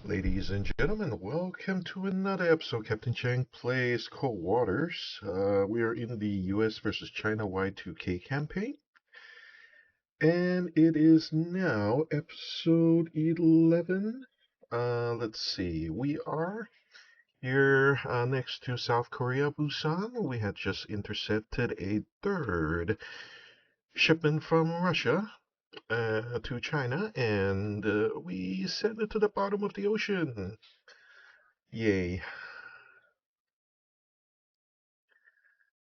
Ladies and gentlemen, welcome to another episode. Captain Chang plays Cold Waters. We are in the US versus China Y2K campaign, and it is now episode 11. Let's see, we are here next to South Korea, Busan. We had just intercepted a third shipment from Russia to China, and we sent it to the bottom of the ocean. Yay.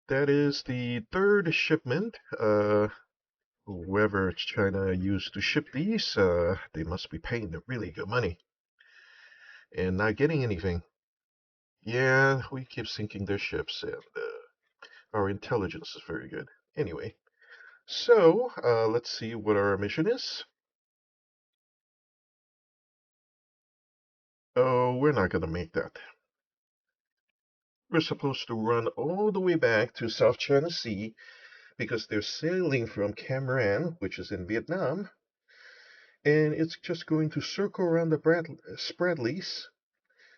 That is the third shipment. Whoever China used to ship these, they must be paying them really good money and not getting anything. Yeah, we keep sinking their ships, and our intelligence is very good. Anyway, so let's see what our mission is. Oh, we're not gonna make that. We're supposed to run all the way back to South China Sea because they're sailing from Cam Ranh, which is in Vietnam, and it's just going to circle around the Spratlys,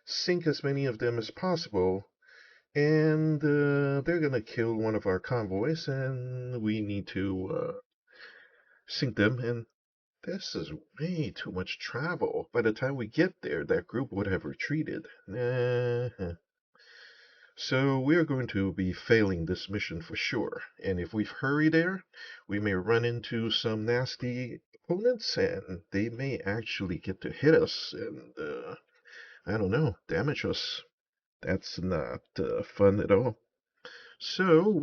sink as many of them as possible, and they're gonna kill one of our convoys, and we need to sink them. And this is way too much travel. By the time we get there, that group would have retreated. So we are going to be failing this mission for sure. And if we hurry there, we may run into some nasty opponents, and they may actually get to hit us and I don't know, damage us. That's not fun at all. So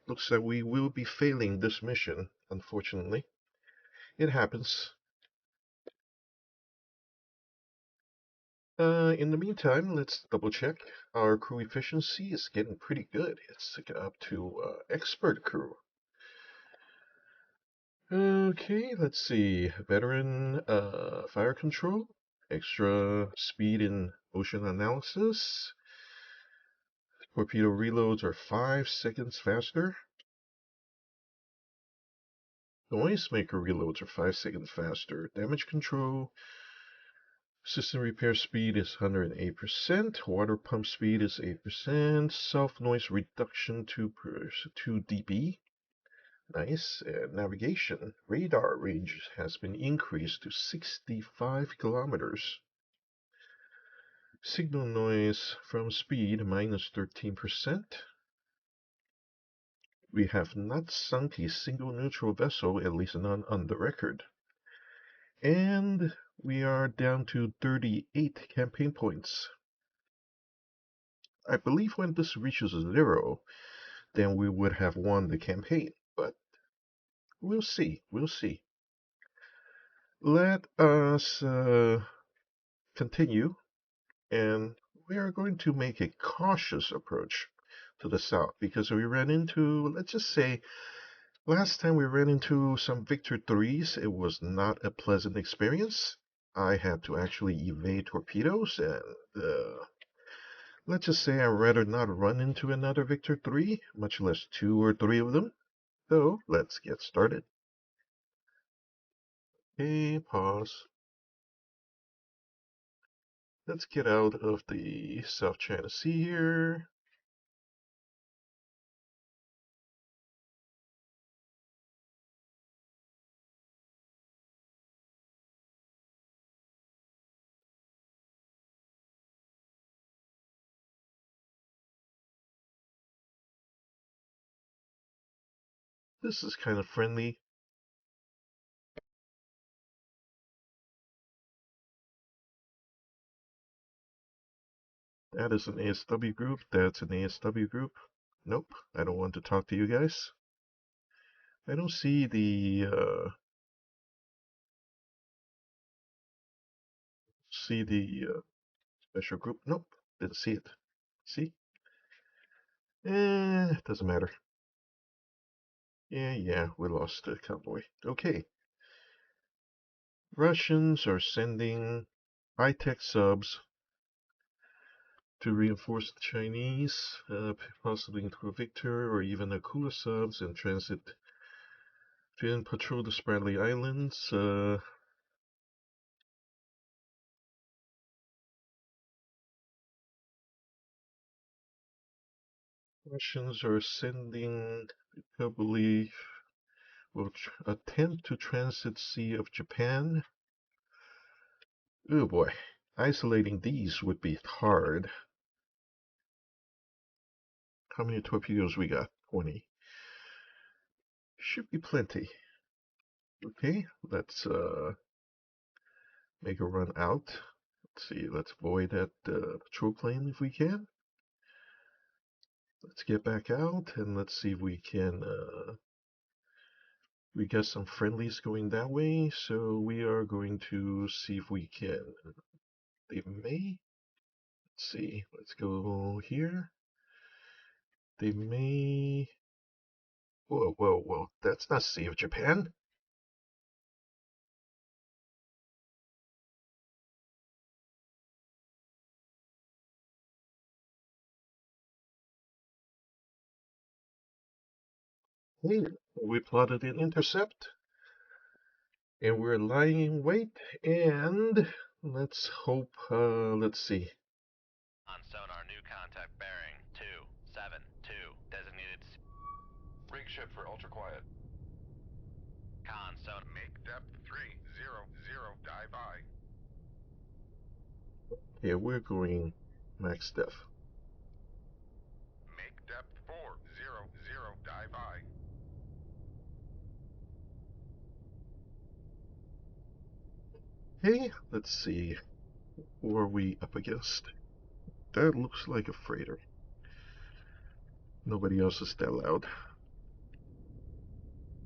looks like we will be failing this mission, unfortunately. It happens. In the meantime, let's double check. Our crew efficiency is getting pretty good. It's up to expert crew. Okay, let's see. Veteran fire control, extra speed in ocean analysis. Torpedo reloads are 5 seconds faster. Noisemaker reloads are 5 seconds faster. Damage control, system repair speed is 108%. Water pump speed is 8%. Self noise reduction 2 dB. Nice. And navigation radar range has been increased to 65 kilometers. Signal noise from speed minus 13%. We have not sunk a single neutral vessel, at least none on the record. And we are down to 38 campaign points. I believe when this reaches 0, then we would have won the campaign, but we'll see. We'll see. Let us continue, and we are going to make a cautious approach to the south because we ran into, let's just say, last time we ran into some Victor 3s, it was not a pleasant experience. I had to actually evade torpedoes, and let's just say I'd rather not run into another Victor 3, much less 2 or 3 of them. So let's get started. Okay, pause. Let's get out of the South China Sea here. This is kind of friendly. That is an ASW group. That's an ASW group. Nope, I don't want to talk to you guys. I don't see the special group. Nope, didn't see it. See? Doesn't matter. Yeah, we lost the convoy. Okay. Russians are sending high-tech subs to reinforce the Chinese, possibly include Victor or even Akula subs in transit to patrol the Spratly Islands. Russians are sending, probably will attempt to transit Sea of Japan. Oh boy, isolating these would be hard. How many torpedoes we got? 20. Should be plenty. Okay, let's make a run out. Let's see, let's avoid that patrol plane if we can. Let's get back out and let's see if we can. We got some friendlies going that way, so we are going to see if we can. They may. Let's see, let's go here. They may. Whoa, whoa, whoa! That's not Sea of Japan. Hey, we plotted an intercept, and we're lying in wait. And let's hope. Let's see. On sonar, new contact bearing 272, designated Rig ship for ultra quiet. con sonar. Make depth 300, dive I. Yeah, we're going max def. Make depth 400, dive I. Hey, let's see. Who are we up against? That looks like a freighter. Nobody else is that loud.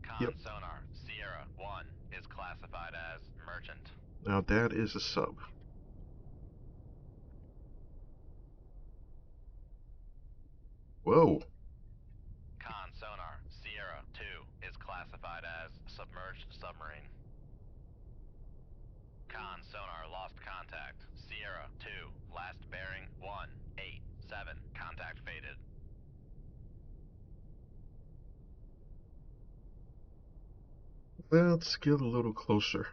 Con Yep. sonar, Sierra 1 is classified as merchant. Now that is a sub. Whoa. Con sonar, Sierra 2 is classified as submerged submarine. Con sonar lost contact. Sierra 2, last bearing 187, contact faded. Let's get a little closer.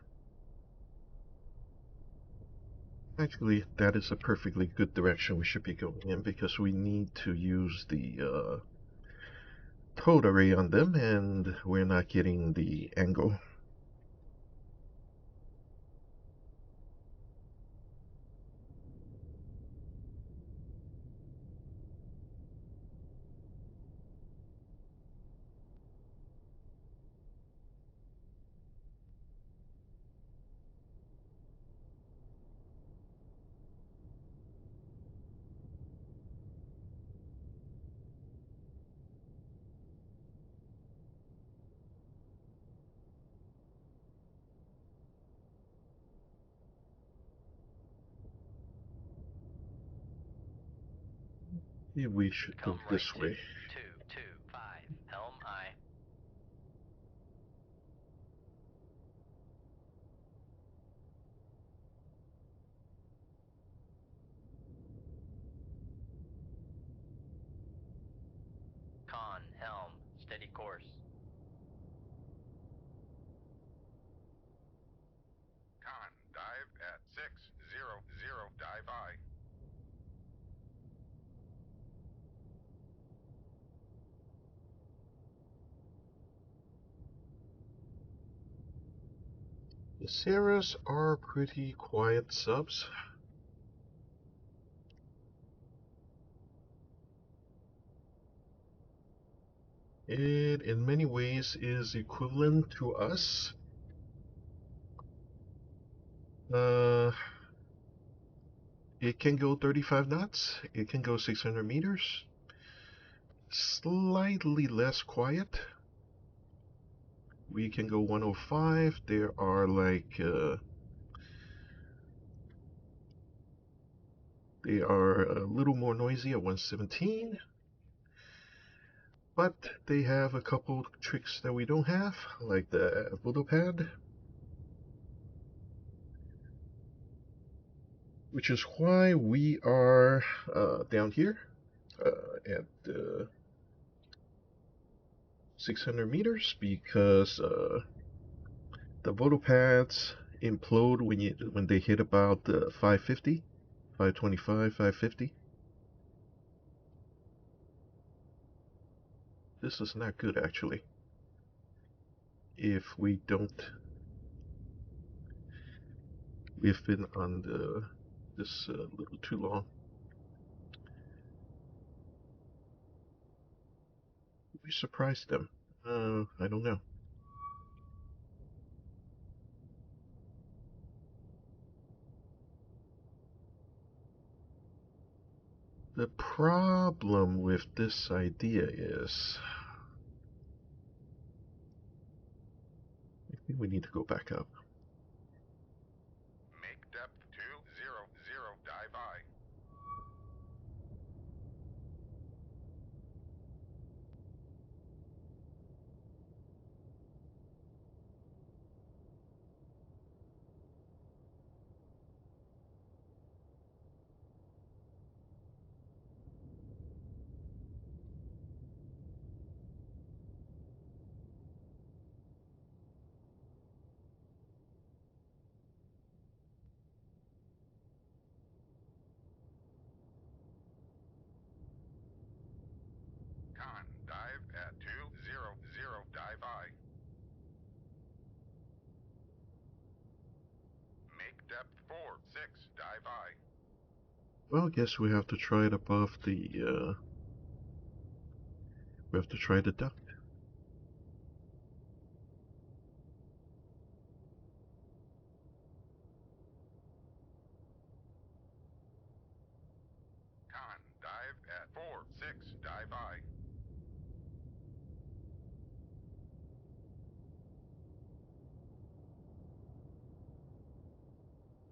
Actually, that is a perfectly good direction we should be going in because we need to use the towed array on them and we're not getting the angle. Maybe we should go this way. 225, helm I. Con, helm, steady course. Con, dive at 600, dive I. The Sierras are pretty quiet subs. It, in many ways, is equivalent to us. It can go 35 knots. It can go 600 meters. Slightly less quiet. We can go 105. There are like they are a little more noisy at 117. But they have a couple tricks that we don't have, like the photo pad, which is why we are down here at 600 meters, because the photo pads implode when they hit about 550, 525, 550. This is not good, actually. If we don't... We've been on this a little too long. We surprised them. I don't know. The problem with this idea is... I think we need to go back up. Make depth 200, dive I. Con, dive at 200, dive I. Make depth 46, dive I. Well, I guess we have to try it above the, we have to try the duct. Con, dive at 46, dive I.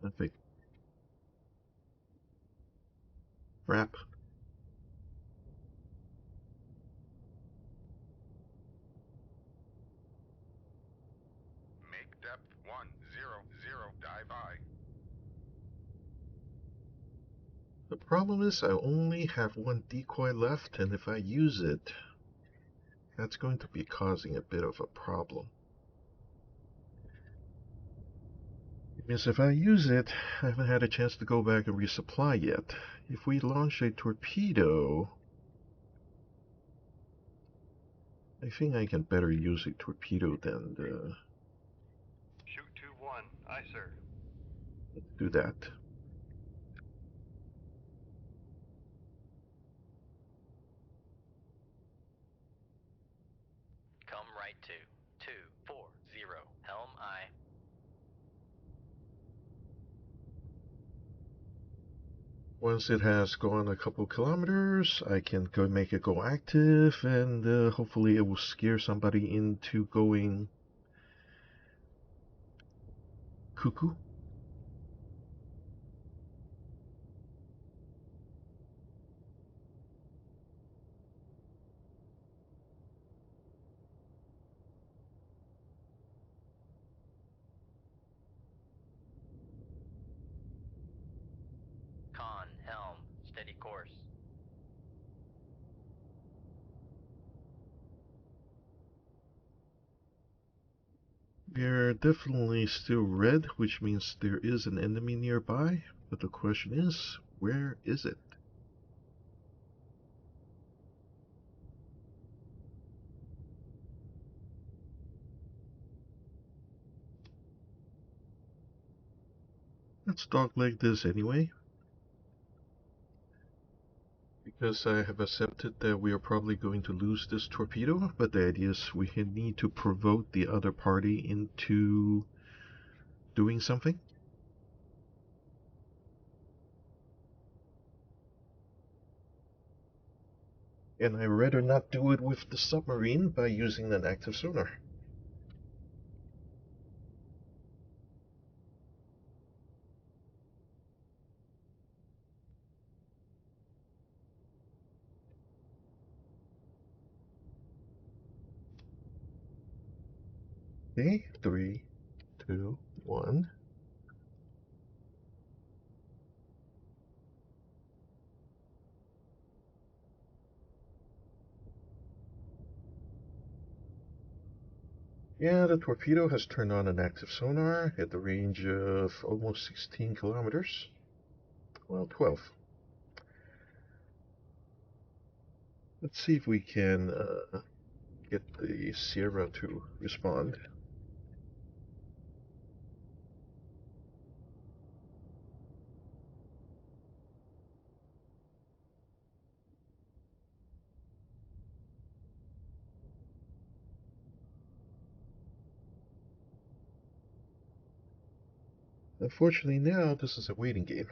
Nothing. Wrap. Make depth 100, dive I. The problem is I only have one decoy left, and if I use it, that's going to be causing a bit of a problem. Because if I use it, I haven't had a chance to go back and resupply yet. If we launch a torpedo, I think I can better use a torpedo than Shoot 2-1. Aye, sir. do that. Come right to 240. Helm I. Once it has gone a couple kilometers, I can go make it go active, and hopefully it will scare somebody into going cuckoo. Con, helm, steady course. We're definitely still red, which means there is an enemy nearby, but the question is, where is it? Let's dogleg this anyway, because I have accepted that we are probably going to lose this torpedo, but the idea is we need to provoke the other party into doing something. And I'd rather not do it with the submarine by using an active sonar. Okay, 3, 2, 1. Yeah, the torpedo has turned on an active sonar at the range of almost 16 kilometers. Well, 12. Let's see if we can get the Sierra to respond. Unfortunately, now this is a waiting game.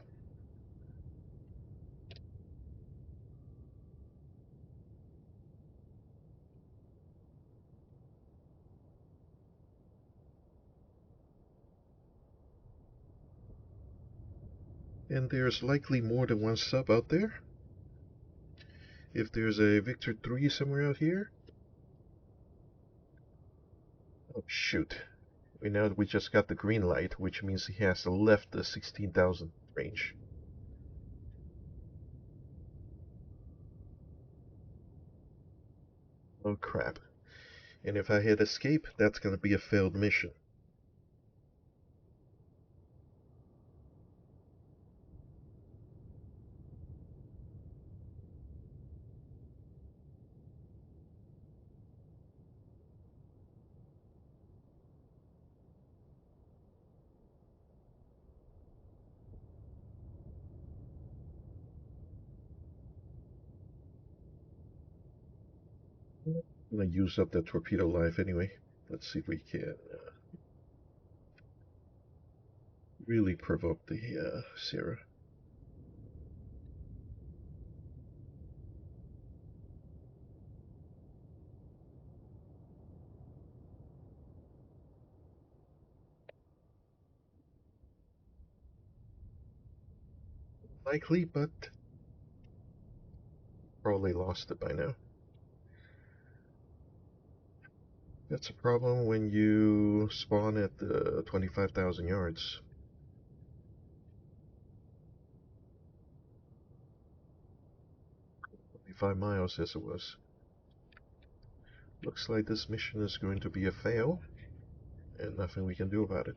And there's likely more than one sub out there. If there's a Victor 3 somewhere out here. Oh, shoot. We just got the green light, which means he has left the 16,000 range. Oh, crap. And if I hit escape, that's going to be a failed mission. I'm going to use up that torpedo life anyway. Let's see if we can really provoke the Sierra. Likely, but probably lost it by now. That's a problem when you spawn at the 25,000 yards. 25 miles as it was. Looks like this mission is going to be a fail, and nothing we can do about it.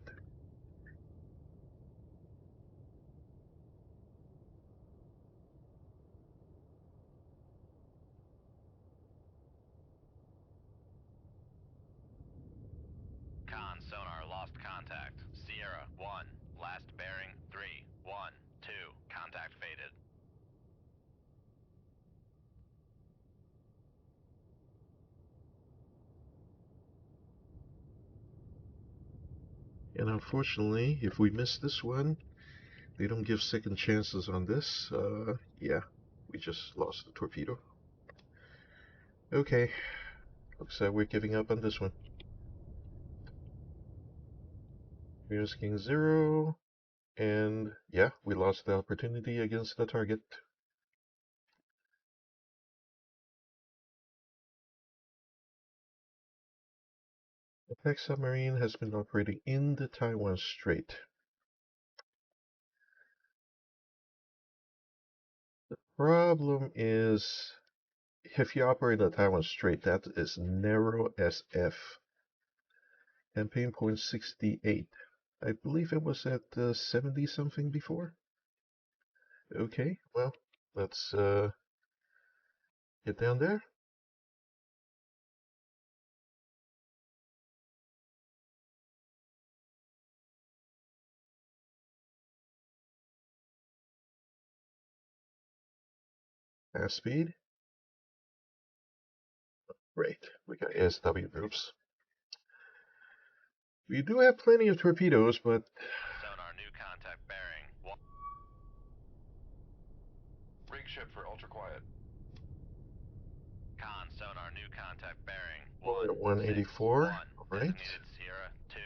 Con sonar lost contact. Sierra 1, last bearing 312. Contact faded. And unfortunately, if we miss this one, they don't give second chances on this. Yeah, we just lost the torpedo. Okay, looks like we're giving up on this one. Here's King 0, and yeah, we lost the opportunity against the target. Attack submarine has been operating in the Taiwan Strait. The problem is, if you operate the Taiwan Strait, that is narrow SF. Campaign point 68. I believe it was at 70 something before. Okay, well, let's get down there. Fast speed. Great, we got SW groups. We do have plenty of torpedoes, but Sonar new contact bearing. Rig ship for ultra quiet. Con sonar new contact bearing. we're at 184. All right, Designated Sierra 2.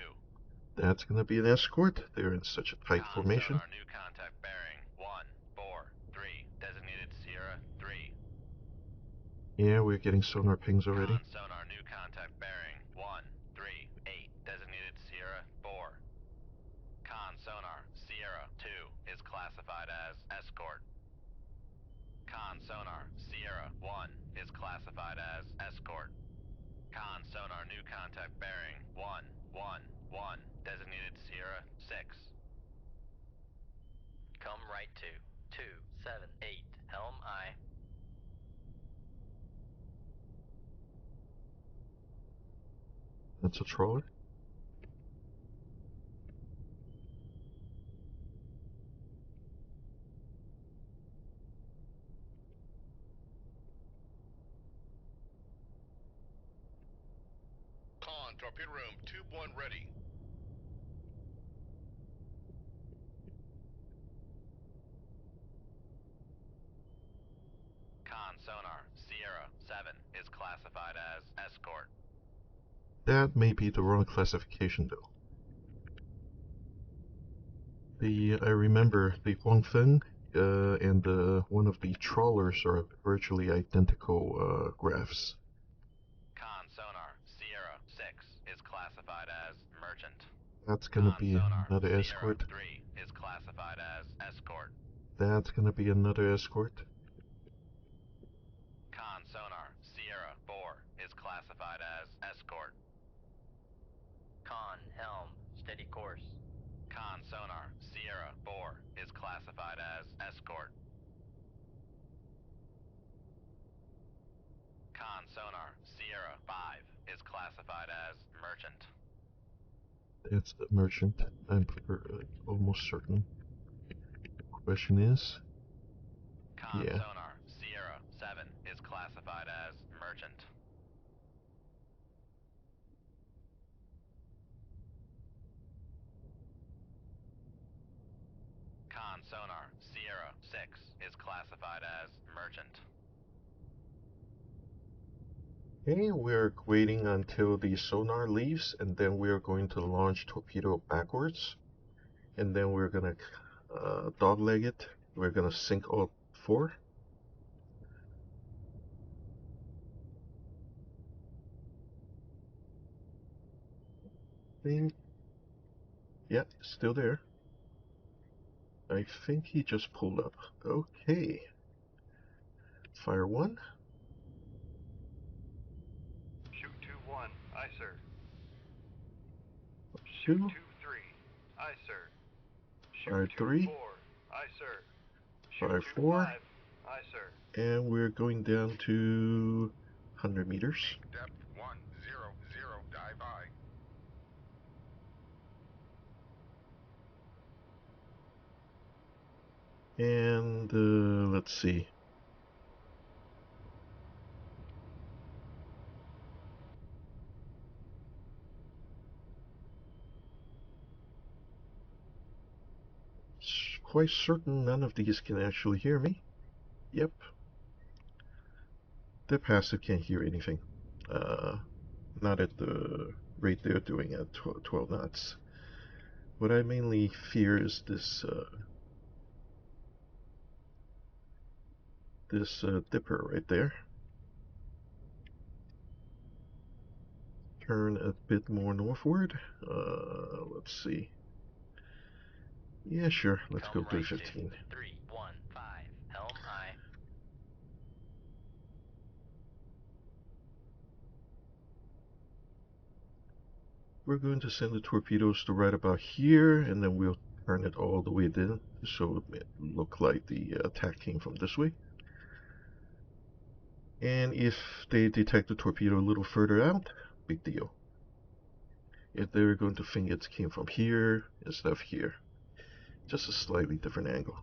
that's going to be an escort. They're in such a tight Con formation. sonar new contact bearing 143. Designated Sierra 3. Yeah, we're getting sonar pings already. Con sonar new contact bearing 138. Designated Sierra 4. Con sonar Sierra 2 is classified as escort. Con sonar Sierra 1 is classified as escort. Con sonar new contact bearing 111. Designated Sierra 6. Come right to 278 Helm I. That's a trawler. Con, torpedo room, tube 1 ready. Con sonar, Sierra 7 is classified as escort. That may be the wrong classification though. I remember the Huangfeng and one of the trawlers are virtually identical graphs. Con sonar, Sierra 6 is classified as merchant. That's gonna Con be sonar, another Sierra escort. 3 is classified as escort. That's gonna be another escort. Con sonar, Sierra 4 is classified as escort. Con helm, steady course. Con sonar, Sierra 4 is classified as escort. Con sonar, Sierra 5 is classified as merchant. That's the merchant. I'm almost certain. Question is, Con yeah. sonar, Sierra 7 is classified as merchant. Con sonar, Sierra 6 is classified as merchant. Okay, we're waiting until the sonar leaves, and then we're going to launch torpedo backwards, and then we're gonna dogleg it. We're gonna sink all 4. Yeah, still there. I think he just pulled up. Okay. Fire 1. Shoot 2-1. Aye, sir. Shoot 2. 2-3. Aye, sir. Fire Shoot 3. 2-4. Aye, sir. Shoot Fire 2-5. 4. Aye, sir. And we're going down to 100 meters. Peak depth 100, dive high. And let's see. Quite certain none of these can actually hear me. Yep. The passive can't hear anything. Not at the rate they're doing at 12 knots. What I mainly fear is this dipper right there. Turn a bit more northward. Let's see. Yeah, sure. Let's go 315. 315, helm aye. We're going to send the torpedoes to right about here, and then we'll turn it all the way down so it look like the attack came from this way. And if they detect the torpedo a little further out, big deal. If they're going to think it came from here instead of here, just a slightly different angle.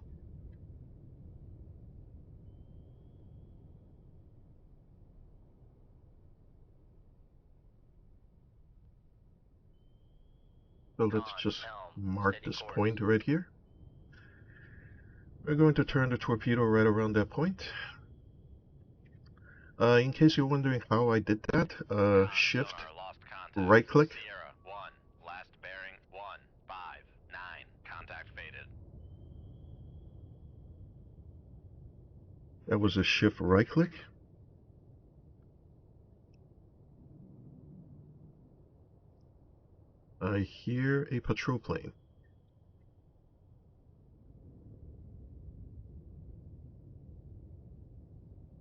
So let's just mark this point right here. We're going to turn the torpedo right around that point. In case you're wondering how I did that, shift, right click. Sierra 1, last bearing 159, contact faded. That was a shift right click. I hear a patrol plane.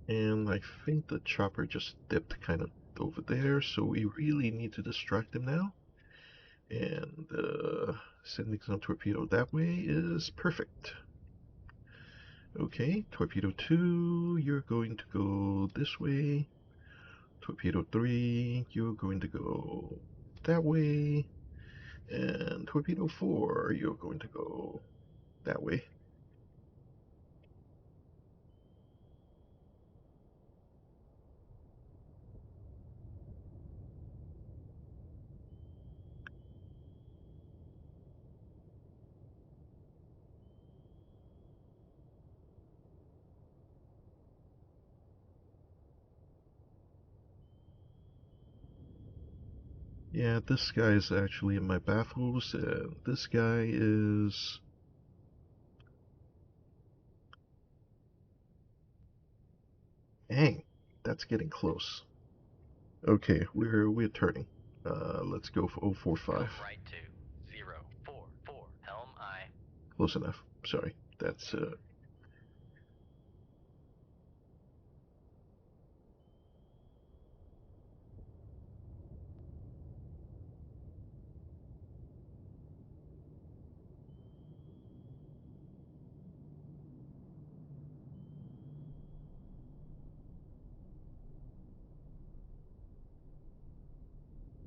And I think the chopper just dipped kind of over there, so we really need to distract him now. And sending some torpedo that way is perfect. Okay, torpedo 2, you're going to go this way. Torpedo 3, you're going to go that way. And torpedo 4, you're going to go that way. Yeah, this guy is actually in my battles, and this guy is... Dang, that's getting close. Okay, we're turning. Let's go for 045. Come right to 044. Helm aye. Close enough. Sorry, that's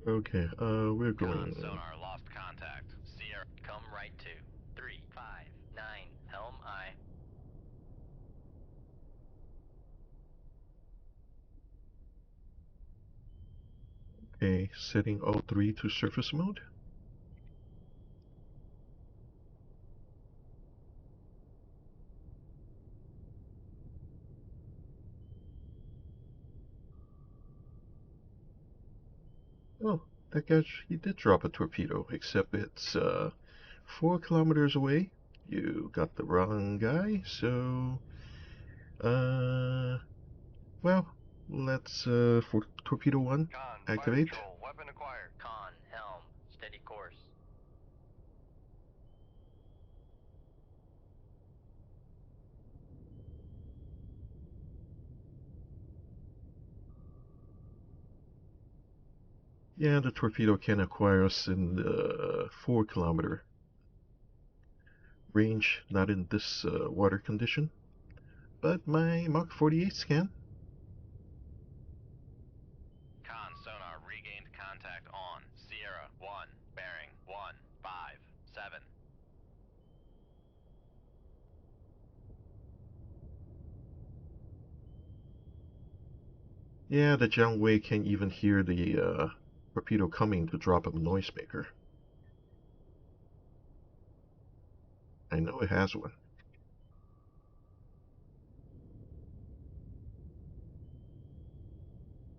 okay. We're going. Sonar lost contact. Sierra, come right to 359. Helm aye. Okay, setting all 3 to surface mode. Oh, that guy, he did drop a torpedo, except it's 4 kilometers away. You got the wrong guy, so well, let's for torpedo 1 Con, activate. fire control, weapon acquired. Con, helm, steady course. Yeah, the torpedo can acquire us in the 4 kilometer range, not in this water condition, but my Mach 48s can. Con sonar regained contact on Sierra 1, bearing 157. Yeah, the Jiang Wei can even hear the torpedo coming to drop a noisemaker. I know it has one.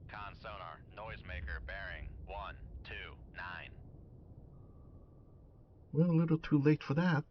Con sonar, noisemaker bearing 129. Well, a little too late for that.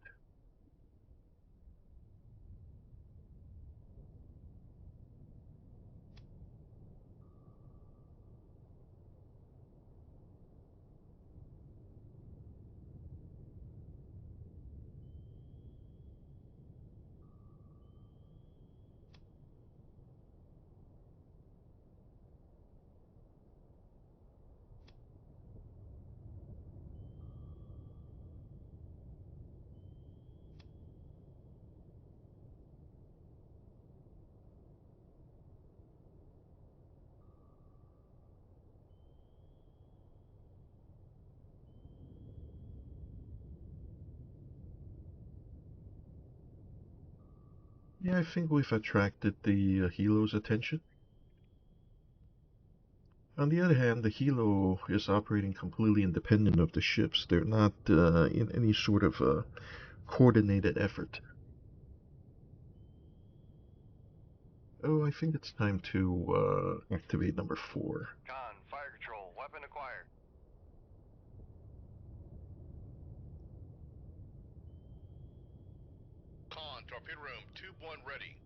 Yeah, I think we've attracted the Helo's attention. On the other hand, the Helo is operating completely independent of the ships. They're not in any sort of coordinated effort. Oh, I think it's time to activate number 4. Con, fire control, weapon acquired. Con, torpedo room, tube 1 ready.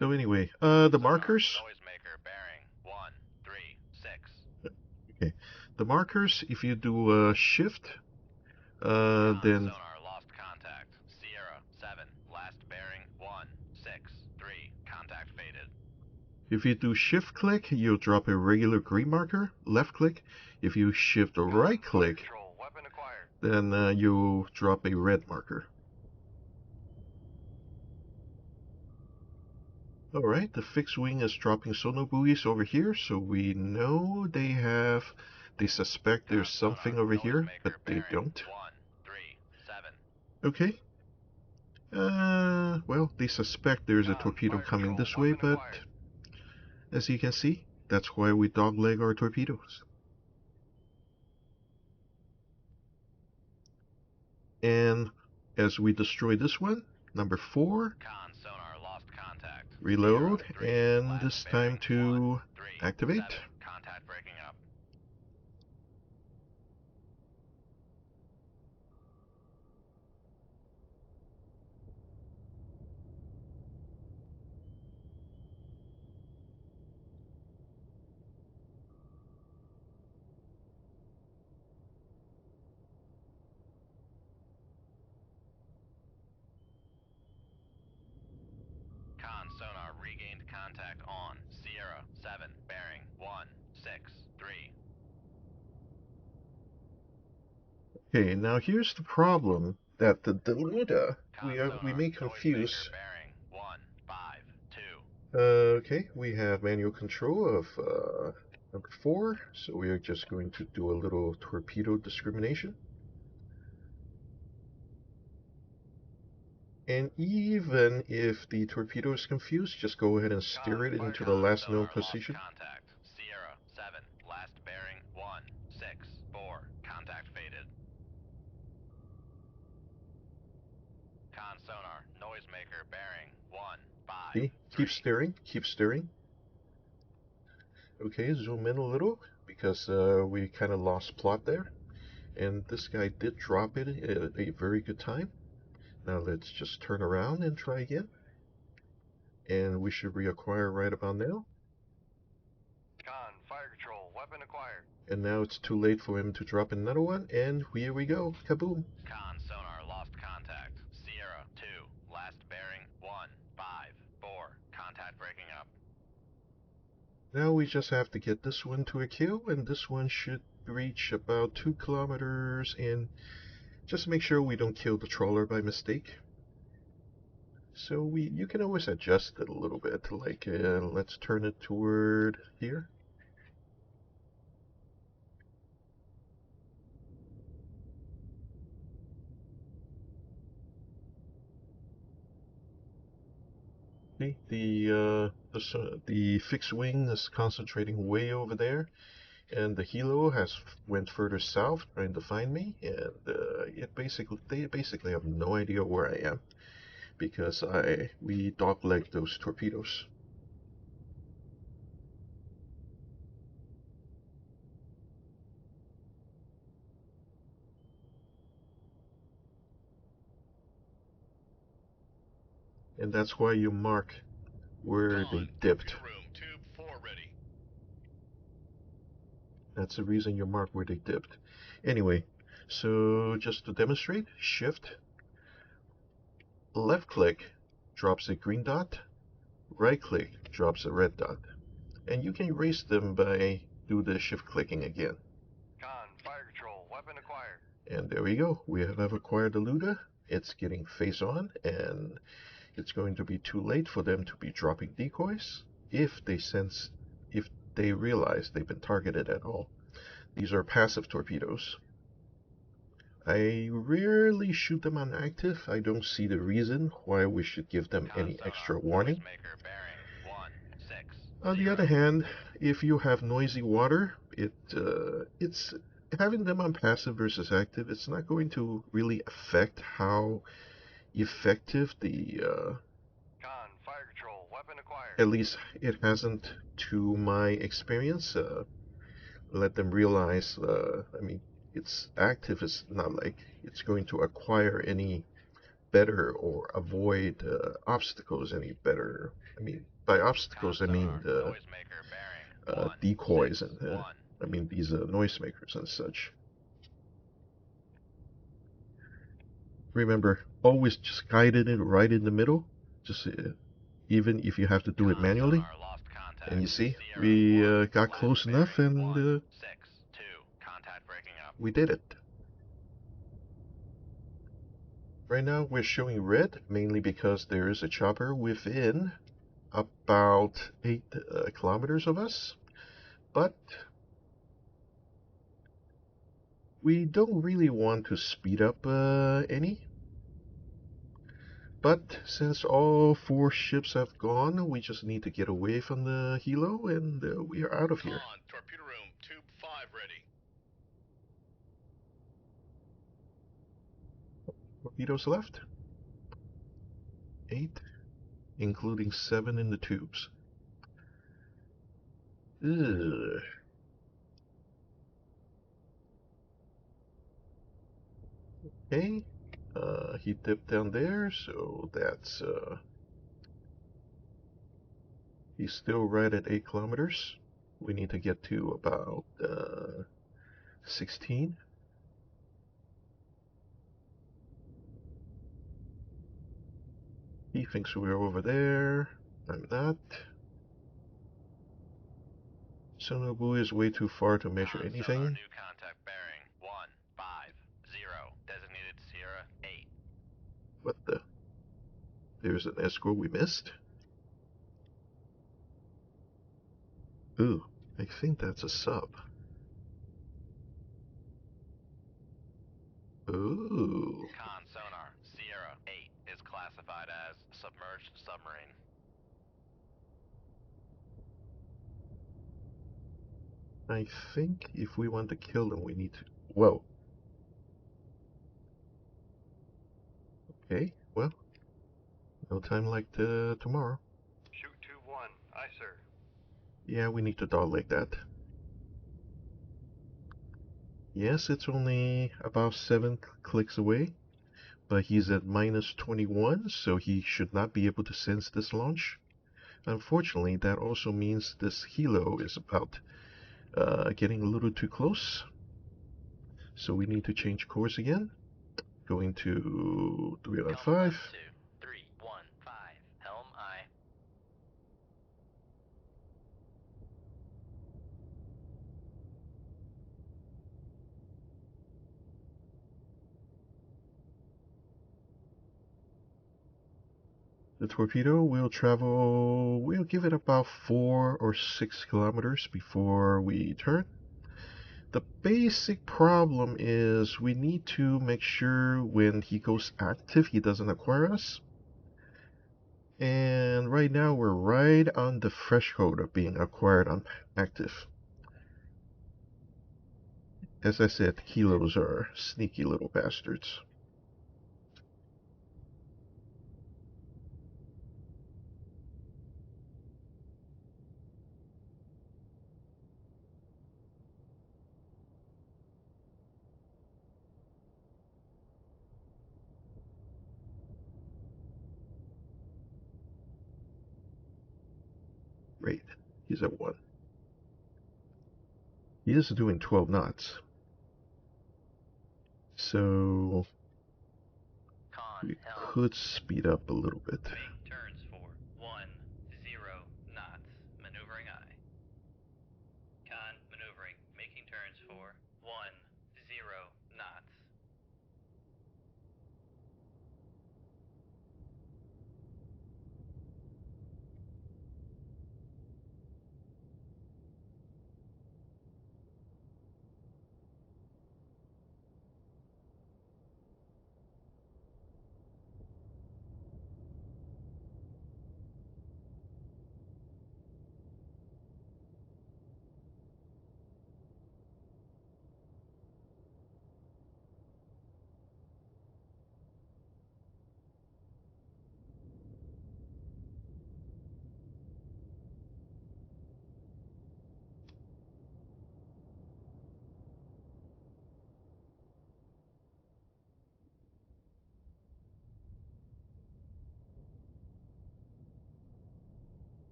So anyway, the markers. Noisemaker bearing 136. Okay, the markers. If you do a shift, Con then sonar lost contact. Sierra 7, last bearing 163. Contact faded. If you do shift click, you'll drop a regular green marker. Left click. If you shift right click, Control, weapon acquired. then you'll drop a red marker. Alright, the fixed wing is dropping sonar buoys over here, so we know they suspect there's something over here, but they don't. 137. Okay. Well, they suspect there's a torpedo coming this way, but as you can see, that's why we dogleg our torpedoes. And as we destroy this one, number 4, Con sonar lost contact. reload, 03, and last it's bearing, time to 137. activate. Contact breaking up. Con sonar regained contact on Sierra 7, bearing 163. Okay, now here's the problem that the Deluda, Con we sonar may noisemaker confuse. bearing 152. Okay, we have manual control of number 4, so we are just going to do a little torpedo discrimination. And even if the torpedo is confused, just go ahead and steer it into the last known position. Contact Sierra 7, last bearing 164. Contact faded. Con sonar noisemaker bearing 153. See? Keep steering. Okay, zoom in a little because we kind of lost plot there. And this guy did drop it at a very good time. Now let's just turn around and try again. And we should reacquire right about now. Con, fire control, weapon acquired. And now it's too late for him to drop another one, and here we go. Kaboom! Con sonar lost contact. Sierra 2, last bearing 154. Contact breaking up. Now we just have to get this one to a kill, and this one should reach about 2 kilometers, and just make sure we don't kill the trawler by mistake. So you can always adjust it a little bit, like let's turn it toward here. Okay, the fixed wing is concentrating way over there, and the helo went further south trying to find me, and they basically have no idea where I am because we doglegged those torpedoes. And that's why you mark where they dipped. Room, tube 4 ready. That's the reason you mark where they dipped. Anyway, so just to demonstrate, shift, left click drops a green dot, right click drops a red dot. And you can erase them by do the shift clicking again. Con, fire control, weapon acquired. And there we go. We have acquired the Luda. It's getting face on, and it's going to be too late for them to be dropping decoys if they realize they've been targeted at all. These are passive torpedoes. I rarely shoot them on active. I don't see the reason why we should give them any extra warning. On the other hand, if you have noisy water, it's having them on passive versus active. It's not going to really affect how effective Con, fire control, weapon acquired. at least it hasn't, to my experience, let them realize. I mean, it's active. It's not like it's going to acquire any better or avoid obstacles any better. I mean, by obstacles, I mean decoys and I mean these noisemakers and such. Remember, always just guide it right in the middle. Just even if you have to do it manually. And you see, Sierra we 1, got left close enough bearing and 1, 6, 2, contact breaking up. we did it. Right now we're showing red, mainly because there is a chopper within about 8 kilometers of us. But we don't really want to speed up any. But since all 4 ships have gone, we just need to get away from the helo and we are out of here. On, torpedo room, tube 5 ready. Torpedoes left. 8, including 7 in the tubes. Ugh. Okay, he dipped down there, so that's he's still right at 8 kilometers. We need to get to about 16. He thinks we're over there. I'm not. Sonobu is way too far to measure Sonar, anything. new contact bearing 150, designated Sierra 8. What the? There's an escort we missed? Ooh, I think that's a sub. Ooh. Con sonar, Sierra 8 is classified as submerged submarine. I think if we want to kill them, we need to... Whoa. Okay, well, no time like tomorrow. Shoot 2-1. Aye, sir. Yeah, we need to dogleg that. Yes, it's only about 7 clicks away, but he's at minus 21, so he should not be able to sense this launch. Unfortunately, that also means this helo is about getting a little too close. So we need to change course again. Going to 315. 315, helm aye. The torpedo will travel, we'll give it about 4 or 6 kilometers before we turn. The basic problem is we need to make sure when he goes active he doesn't acquire us. And right now we're right on the threshold of being acquired on active. As I said, helos are sneaky little bastards. Great, he's at 1. He is doing 12 knots. So Con, we helm. could speed up a little bit. Make turns for 10 knots, maneuvering aye. Con, maneuvering, making turns for 10 knots.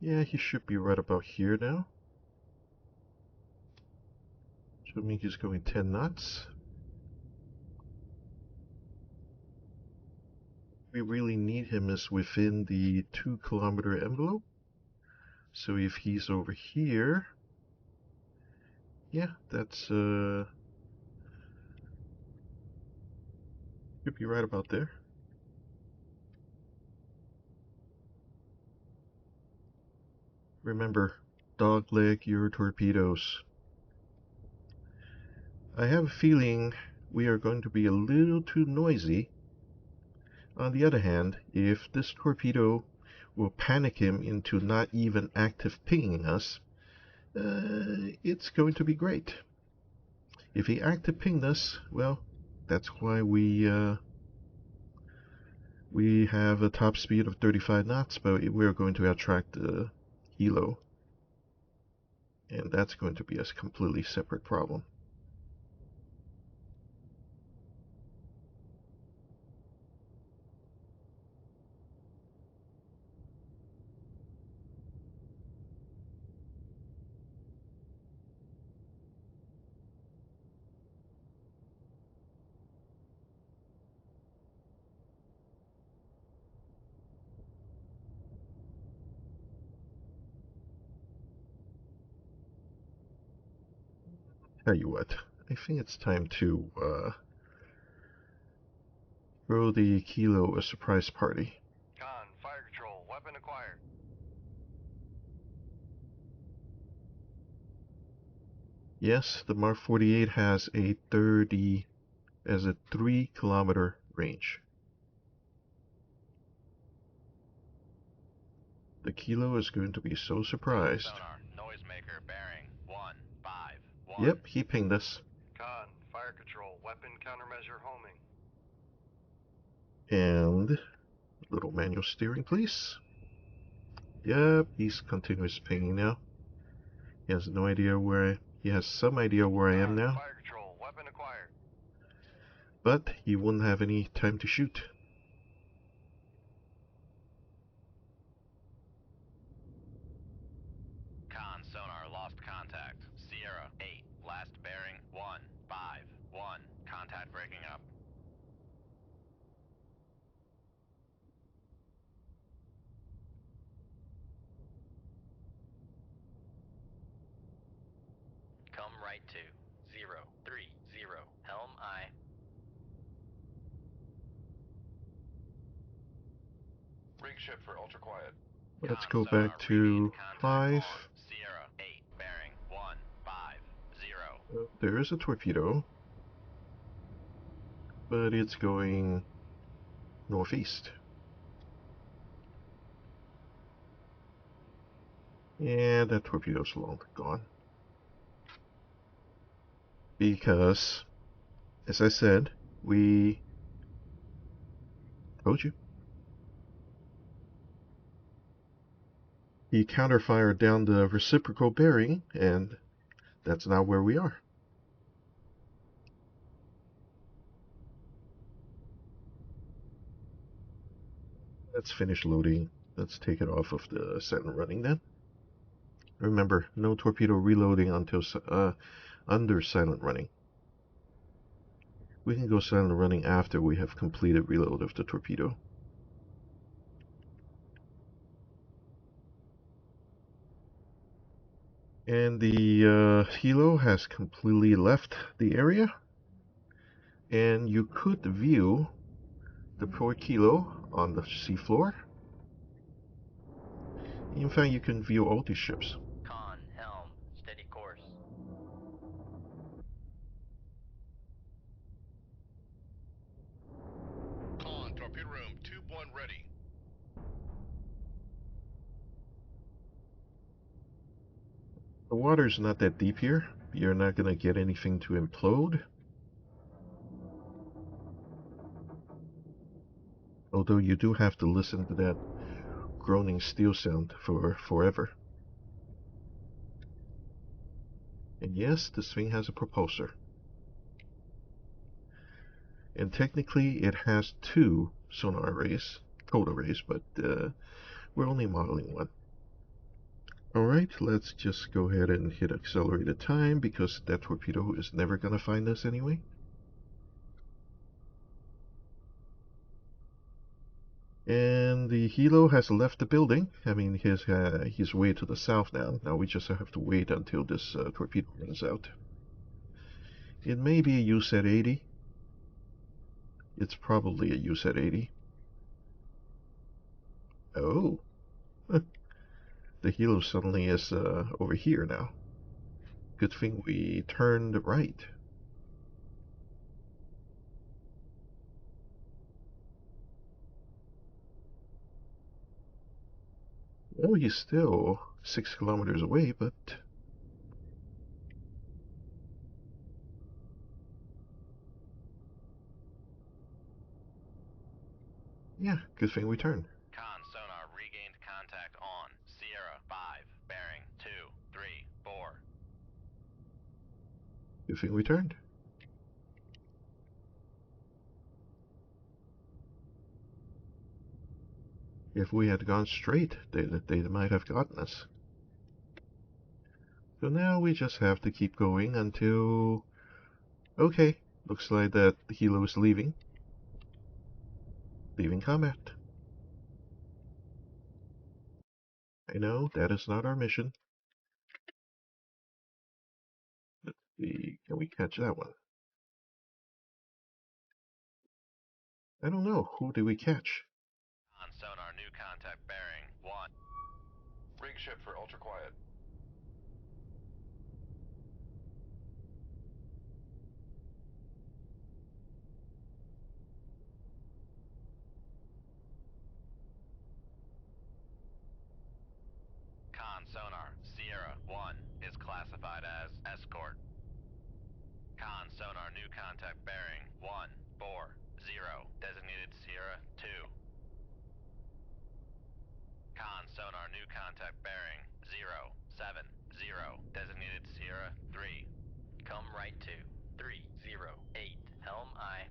Yeah, he should be right about here now. Assuming he's going 10 knots. We really need him is within the 2-kilometer envelope. So if he's over here, yeah, that's should be right about there. Remember, dogleg your torpedoes. I have a feeling we are going to be a little too noisy. On the other hand, if this torpedo will panic him into not even active pinging us, it's going to be great. If he active pinged us, well, that's why we have a top speed of 35 knots, but we're going to attract the helo. And that's going to be a completely separate problem. Tell you what, I think it's time to throw the Kilo a surprise party. Con, fire control, weapon acquired. Yes, the Mark 48 has a 3-kilometer range. The Kilo is going to be so surprised. Sonar, noisemaker, bearing 151. Yep, he pinged us. Con, fire control, weapon countermeasure homing. And little manual steering, please. Yep, he's continuous pinging now. He has no idea he has some idea where I am now, Fire control, weapon acquired. but he wouldn't have any time to shoot. Con, sonar, lost contact. Sierra 8, last bearing 151. Contact breaking up. Come right to 030. Helm I. Rig shift for ultra quiet. Let's Con, go sonar, back to contact 5. on Sierra 8, bearing 150. There is a torpedo, but it's going northeast. And that torpedo's long gone. Because, as I said, we told you. He counterfired down the reciprocal bearing, and that's not where we are. Let's finish loading. Let's take it off of the silent running then. Remember, no torpedo reloading until under silent running. We can go silent running after we have completed reload of the torpedo. And the helo has completely left the area. And you could view the port kilo on the seafloor. In fact, you can view all these ships. Con, helm, steady course. Con, torpedo room, tube 1 ready. The water's not that deep here. You're not going to get anything to implode. Although you do have to listen to that groaning steel sound for forever. And yes, this thing has a propulsor. And technically it has 2 sonar arrays, code arrays, but we're only modeling one. Alright, let's just go ahead and hit accelerated time because that torpedo is never gonna find us anyway. And the helo has left the building. I mean, he's way to the south now. Now we just have to wait until this torpedo runs out. It may be a USET 80. It's probably a USET 80. Oh, the helo suddenly is over here now. Good thing we turned right. Well, he's still 6 kilometers away, but yeah, good thing we turned. Con sonar regained contact on Sierra 5, bearing 234. Good thing we turned. If we had gone straight, they might have gotten us. So now we just have to keep going until... Okay, looks like that helo is leaving. Leaving combat. I know, that is not our mission. Can we catch that one? I don't know. Who did we catch? On sonar, new contact bearing 1. Rig ship for ultra quiet. Con sonar, Sierra 1 is classified as escort. Con sonar, new contact bearing 140, designated Sierra 2. Con sonar, new contact bearing 070, designated Sierra 3. Come right to 308, helm I.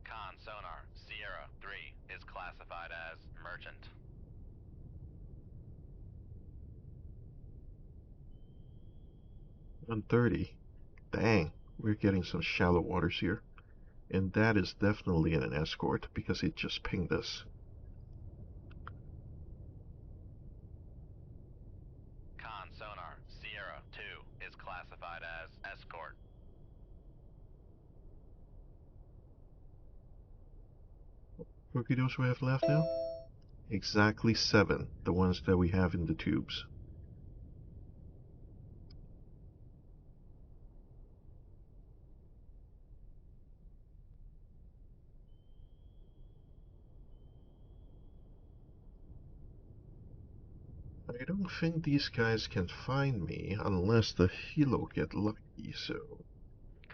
Con sonar, Sierra 3 is classified as merchant. 130. Dang, we're getting some shallow waters here. And that is definitely an escort because it just pinged us. Con sonar, Sierra 2 is classified as escort. Torpedoes we have left now? Exactly 7, the ones that we have in the tubes. I don't think these guys can find me unless the helo get lucky, so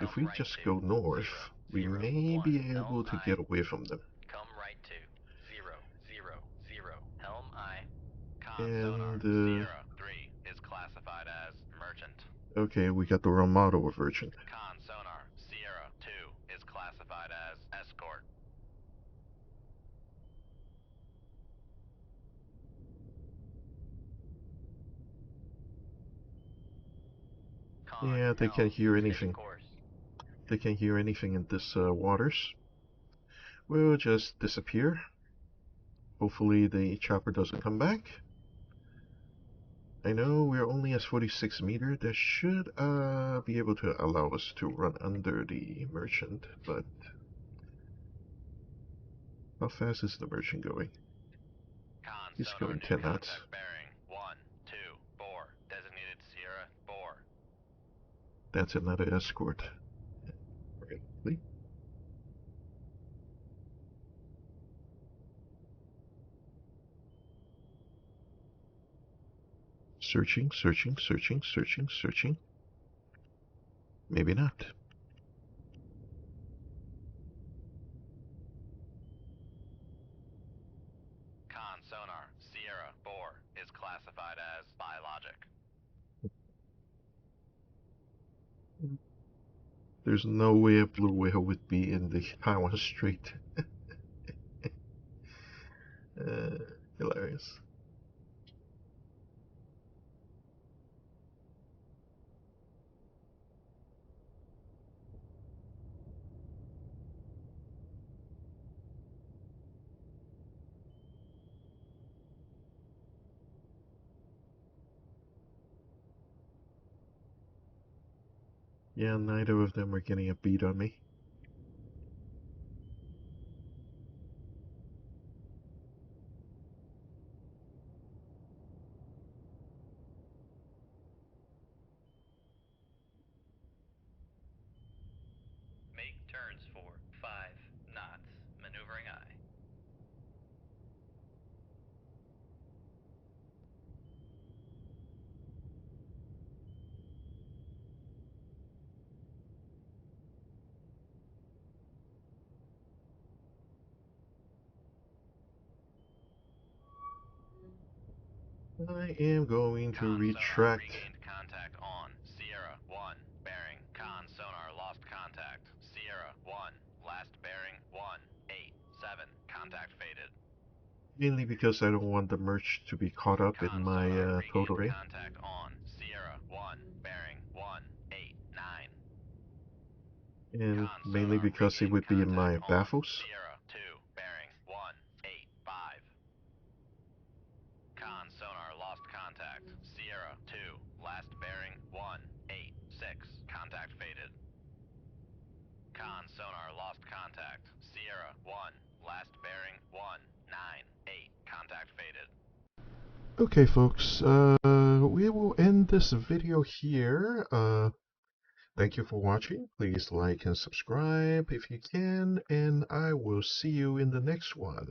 if we just go north, we may be able to get away from them. Come right to 000, helm I. Con sonar, And, Sierra 3 is classified as merchant. okay, we got the wrong model of Virgin. Con sonar, Sierra 2 is classified as escort. Con, Yeah, they can't hear anything. course. They can't hear anything in this waters. We'll just disappear. Hopefully the chopper doesn't come back. I know we're only at 46 meters. That should be able to allow us to run under the merchant, but how fast is the merchant going? Con He's sonar, going new 10 knots. contact bearing 124, designated Sierra 4. That's another escort. Really? Searching, searching, searching, searching, searching. Maybe not. Con sonar, Sierra 4 is classified as biologic. There's no way a blue whale would be in the Taiwan Strait. Hilarious. Yeah, neither of them are getting a beat on me. Make turns for 5 knots. Maneuvering aye. I am going to Con sonar retract. regained contact on Sierra 1, bearing. Con sonar lost contact. Sierra 1, last bearing 187. Contact faded. Mainly because I don't want the merch to be caught up in Con my sonar total regained rate. contact on Sierra 1, bearing 189. And Con mainly sonar because it regained would be in my contact on baffles. Sierra 2, bearing 185. Con sonar lost contact. Sierra 2, last bearing 186. Contact faded. Con sonar lost contact. Sierra 1, last bearing 198. Contact faded. Okay, folks, we will end this video here. Thank you for watching. Please like and subscribe if you can, and I will see you in the next one.